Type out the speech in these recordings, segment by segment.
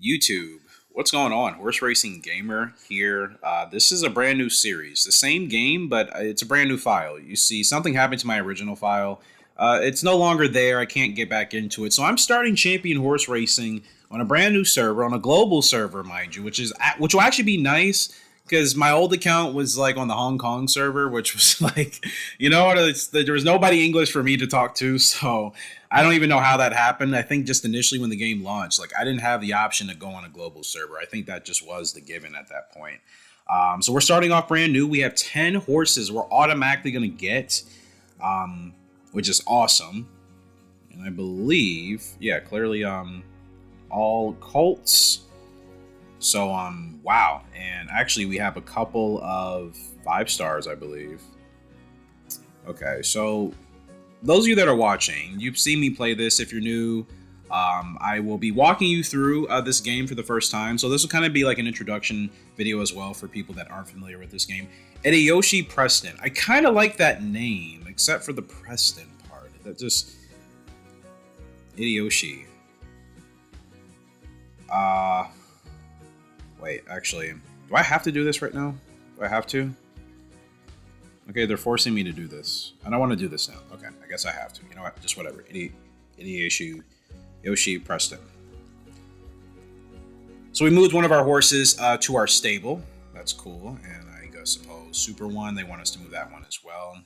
YouTube. What's going on? Horse Racing Gamer here. This is a brand new series. The same game, but it's a brand new file. You see, something happened to my original file. It's no longer there. I can't get back into it. So I'm starting Champion Horse Racing on a brand new server, on a global server, mind you, which will actually be nice because my old account was like on the Hong Kong server, which was like, there was nobody English for me to talk to. So I don't even know how that happened. I think just initially when the game launched, like I didn't have the option to go on a global server. I think that just was the given at that point. So we're starting off brand new. We have 10 horses we're automatically going to get, which is awesome. And I believe, yeah, clearly all colts. So, wow. And actually we have a couple of 5 stars, I believe. Okay, so those of you that are watching, you've seen me play this. If you're new, I will be walking you through this game for the first time. So this will kind of be like an introduction video as well for people that aren't familiar with this game. Hideyoshi Preston. I kind of like that name, except for the Preston part. That just... Hideyoshi. Wait, actually, do I have to do this right now? Do I have to? Okay, they're forcing me to do this. I don't want to do this now. Okay, I guess I have to. You know what? Just whatever. Yoshi Preston. So we moved one of our horses to our stable. That's cool. And I suppose Super One, they want us to move that one as well.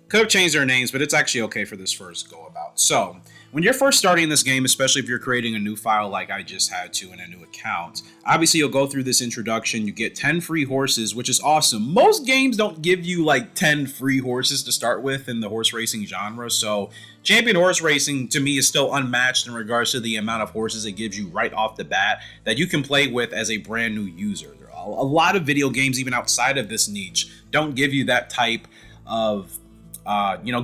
Could have changed their names, but it's actually okay for this first go about. So, when you're first starting this game, especially if you're creating a new file like I just had to in a new account, obviously you'll go through this introduction, you get 10 free horses, which is awesome. Most games don't give you like 10 free horses to start with in the horse racing genre, so Champion Horse Racing to me is still unmatched in regards to the amount of horses it gives you right off the bat that you can play with as a brand new user. A lot of video games, even outside of this niche, don't give you that type of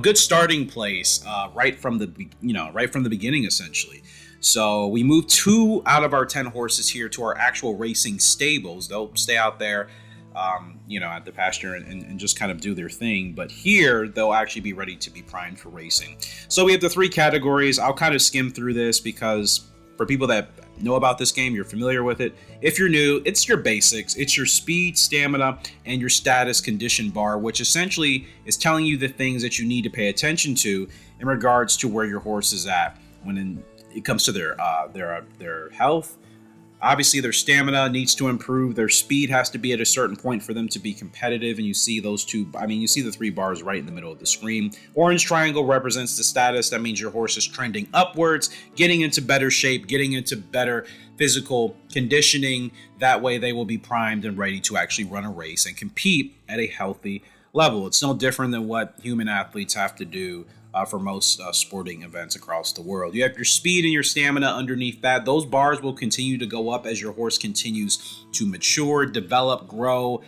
good starting place right from the beginning, essentially. So we moved 2 out of our 10 horses here to our actual racing stables. They'll stay out there, at the pasture and just kind of do their thing. But here, they'll actually be ready to be primed for racing. So we have the 3 categories. I'll kind of skim through this because for people that know about this game, you're familiar with it. If you're new, it's your basics. It's your speed, stamina, and your status condition bar, which essentially is telling you the things that you need to pay attention to in regards to where your horse is at when it comes to their health. Obviously, their stamina needs to improve. Their speed has to be at a certain point for them to be competitive. And you see those 2, you see the 3 bars right in the middle of the screen. Orange triangle represents the status. That means your horse is trending upwards, getting into better shape, getting into better physical conditioning. That way they will be primed and ready to actually run a race and compete at a healthy level. It's no different than what human athletes have to do for most sporting events across the world. You have your speed and your stamina underneath that. Those bars will continue to go up as your horse continues to mature, develop, grow,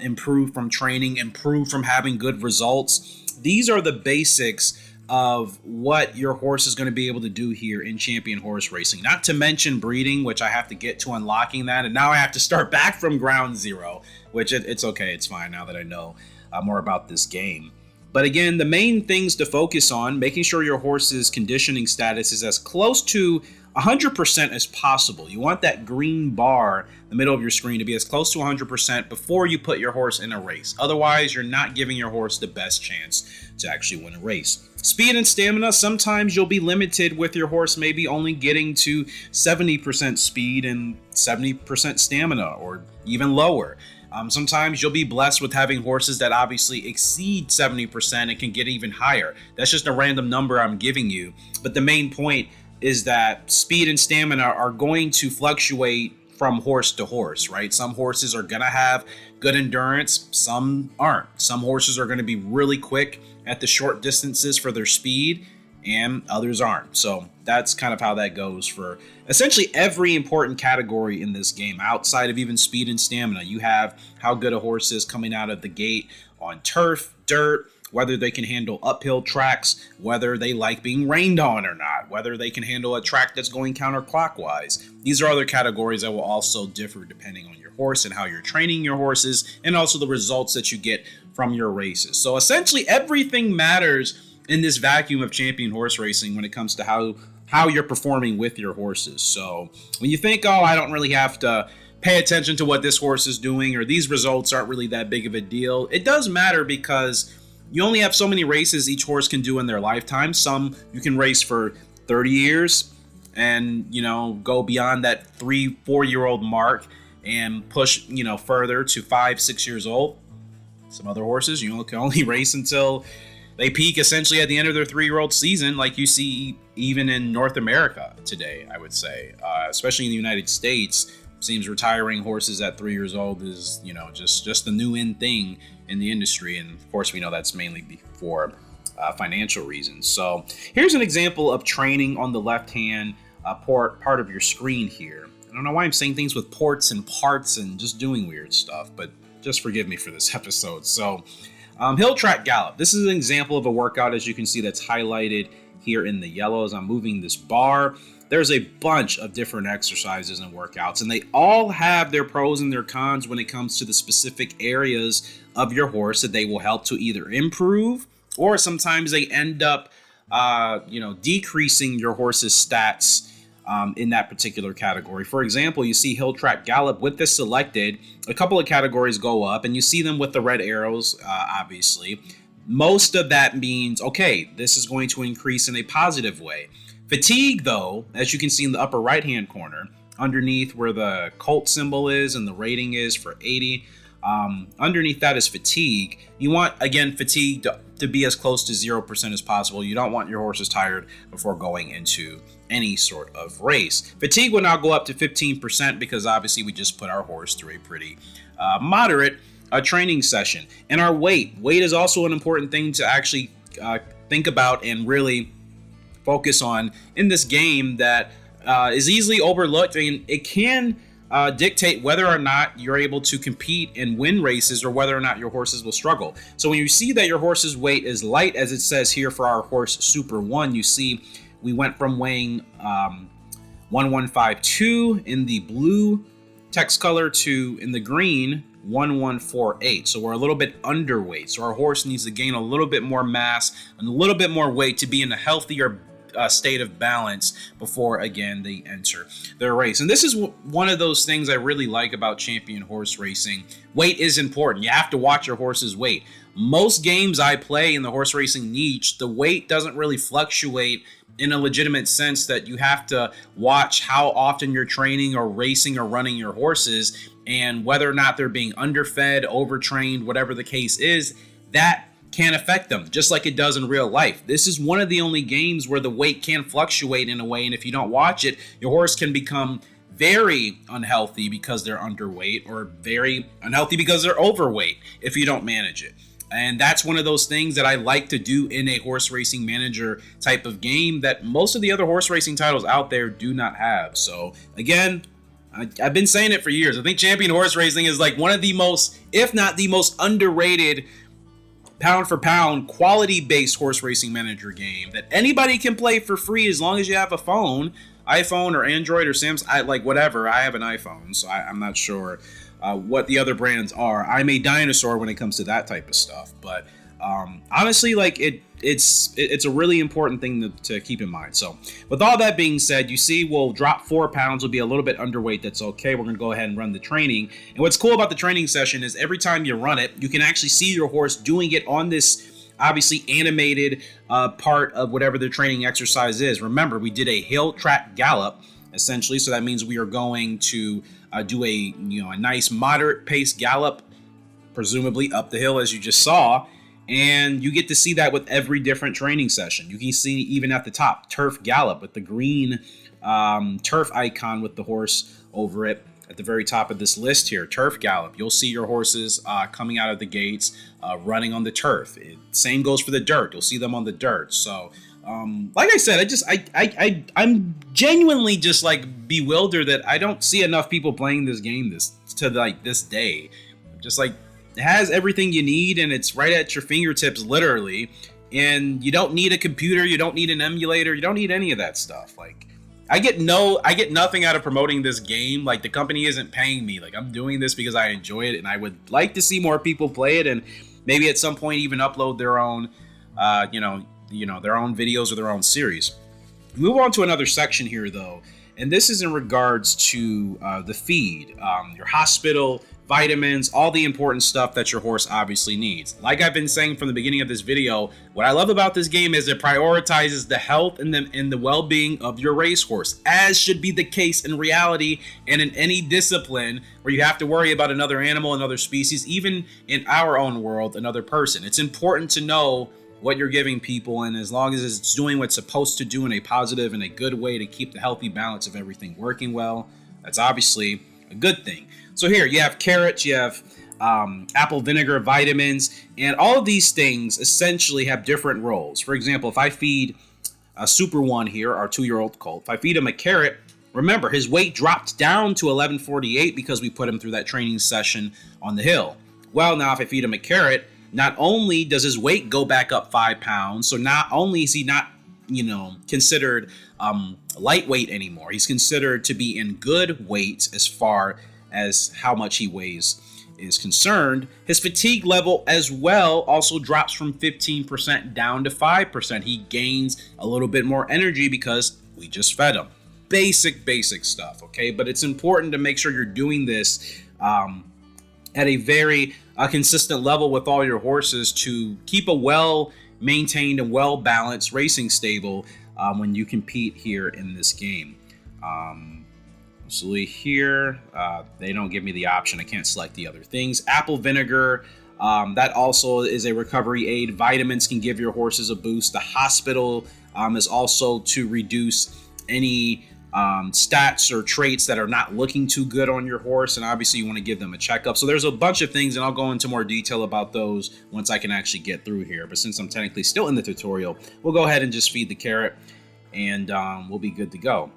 improve from training, improve from having good results. These are the basics of what your horse is going to be able to do here in Champion Horse Racing. Not to mention breeding, which I have to get to unlocking that, and now I have to start back from ground zero, which it's okay, it's fine now that I know more about this game. But again, the main things to focus on, making sure your horse's conditioning status is as close to 100% as possible. You want that green bar in the middle of your screen to be as close to 100% before you put your horse in a race. Otherwise, you're not giving your horse the best chance to actually win a race. Speed and stamina, sometimes you'll be limited with your horse maybe only getting to 70% speed and 70% stamina, or even lower. Sometimes you'll be blessed with having horses that obviously exceed 70% and can get even higher. That's just a random number I'm giving you. But the main point is that speed and stamina are going to fluctuate from horse to horse, right? Some horses are going to have good endurance, some aren't. Some horses are going to be really quick at the short distances for their speed, and others aren't. So that's kind of how that goes for essentially every important category in this game. Outside of even speed and stamina, you have how good a horse is coming out of the gate on turf, dirt, whether they can handle uphill tracks, whether they like being rained on or not, whether they can handle a track that's going counterclockwise. These are other categories that will also differ depending on your horse and how you're training your horses, and also the results that you get from your races. So essentially everything matters in this vacuum of Champion Horse Racing when it comes to how how you're performing with your horses. So when you think, oh, I don't really have to pay attention to what this horse is doing, or these results aren't really that big of a deal, it does matter, because you only have so many races each horse can do in their lifetime. Some you can race for 30 years and, go beyond that 3-4 year old mark and push, further to 5-6 years old. Some other horses, can only race until they peak essentially at the end of their 3-year-old season, like you see even in North America today, I would say, especially in the United States. Seems retiring horses at 3 years old is, just the new in thing in the industry. And of course, we know that's mainly for financial reasons. So here's an example of training on the left-hand part of your screen here. I don't know why I'm saying things with ports and parts and just doing weird stuff, but just forgive me for this episode. So hill track gallop. This is an example of a workout, as you can see, that's highlighted here in the yellow as I'm moving this bar. There's a bunch of different exercises and workouts, and they all have their pros and their cons when it comes to the specific areas of your horse that they will help to either improve, or sometimes they end up, decreasing your horse's stats in that particular category. For example, you see hill track gallop with this selected, a couple of categories go up, and you see them with the red arrows, obviously. Most of that means, okay, this is going to increase in a positive way. Fatigue, though, as you can see in the upper right-hand corner, underneath where the Colt symbol is and the rating is for 80, underneath that is fatigue. You want, again, fatigue to be as close to 0% as possible. You don't want your horses tired before going into any sort of race. Fatigue will now go up to 15% because obviously we just put our horse through a pretty moderate training session. And our weight. Weight is also an important thing to actually think about and really focus on in this game that is easily overlooked. I mean, it can dictate whether or not you're able to compete and win races, or whether or not your horses will struggle. So when you see that your horse's weight is light, as it says here for our horse Super 1, you see we went from weighing 1152 in the blue text color to, in the green, 1148. So we're a little bit underweight. So our horse needs to gain a little bit more mass and a little bit more weight to be in a healthier state of balance before, again, they enter their race. And this is one of those things I really like about champion horse racing. Weight is important. You have to watch your horse's weight. Most games I play in the horse racing niche, the weight doesn't really fluctuate in a legitimate sense that you have to watch how often you're training or racing or running your horses, and whether or not they're being underfed, overtrained, whatever the case is, that can affect them, just like it does in real life. This is one of the only games where the weight can fluctuate in a way, and if you don't watch it, your horse can become very unhealthy because they're underweight, or very unhealthy because they're overweight if you don't manage it. And that's one of those things that I like to do in a horse racing manager type of game that most of the other horse racing titles out there do not have. So again, I've been saying it for years. I think Champion Horse Racing is like one of the most, if not the most underrated pound for pound quality-based horse racing manager game that anybody can play for free as long as you have a phone, iPhone or Android or Samsung, like whatever. I have an iPhone, so I'm not sure what the other brands are. I'm a dinosaur when it comes to that type of stuff, but honestly, like it's a really important thing to keep in mind. So with all that being said, you see we'll drop 4 pounds, we'll be a little bit underweight. That's okay. We're going to go ahead and run the training. And what's cool about the training session is every time you run it, you can actually see your horse doing it on this obviously animated part of whatever the training exercise is. Remember, we did a hill track gallop essentially, so that means we are going to do a nice moderate pace gallop, presumably up the hill as you just saw. And you get to see that with every different training session. You can see even at the top, turf gallop with the green turf icon with the horse over it at the very top of this list here, turf gallop. You'll see your horses coming out of the gates, running on the turf. Same goes for the dirt. You'll see them on the dirt. So like I said, I'm genuinely just like bewildered that I don't see enough people playing this game this day. Just like, it has everything you need, and it's right at your fingertips, literally. And you don't need a computer, you don't need an emulator, you don't need any of that stuff. Like, I get nothing out of promoting this game. Like, the company isn't paying me. Like, I'm doing this because I enjoy it, and I would like to see more people play it, and maybe at some point even upload their own, their own videos or their own series. Move on to another section here, though, and this is in regards to the feed, your hospital, vitamins, all the important stuff that your horse obviously needs. Like I've been saying from the beginning of this video, what I love about this game is it prioritizes the health and the well-being of your racehorse, as should be the case in reality and in any discipline where you have to worry about another animal, another species, even in our own world, another person. It's important to know what you're giving people, and as long as it's doing what's supposed to do in a positive and a good way to keep the healthy balance of everything working well, that's obviously a good thing. So here you have carrots, you have apple vinegar, vitamins, and all of these things essentially have different roles. For example, if I feed a Super One here, our 2-year-old colt, if I feed him a carrot, remember his weight dropped down to 1148 because we put him through that training session on the hill. Well, now if I feed him a carrot, not only does his weight go back up 5 pounds, so not only is he not, considered lightweight anymore, he's considered to be in good weight as far as how much he weighs is concerned. His fatigue level as well also drops from 15% down to 5%. He gains a little bit more energy because we just fed him. Basic stuff, okay? But it's important to make sure you're doing this at a very consistent level with all your horses to keep a well-maintained and well-balanced racing stable when you compete here in this game. So here, they don't give me the option. I can't select the other things. Apple vinegar, that also is a recovery aid. Vitamins can give your horses a boost. The hospital is also to reduce any stats or traits that are not looking too good on your horse, and obviously you want to give them a checkup. So there's a bunch of things, and I'll go into more detail about those once I can actually get through here. But since I'm technically still in the tutorial, we'll go ahead and just feed the carrot, and we'll be good to go.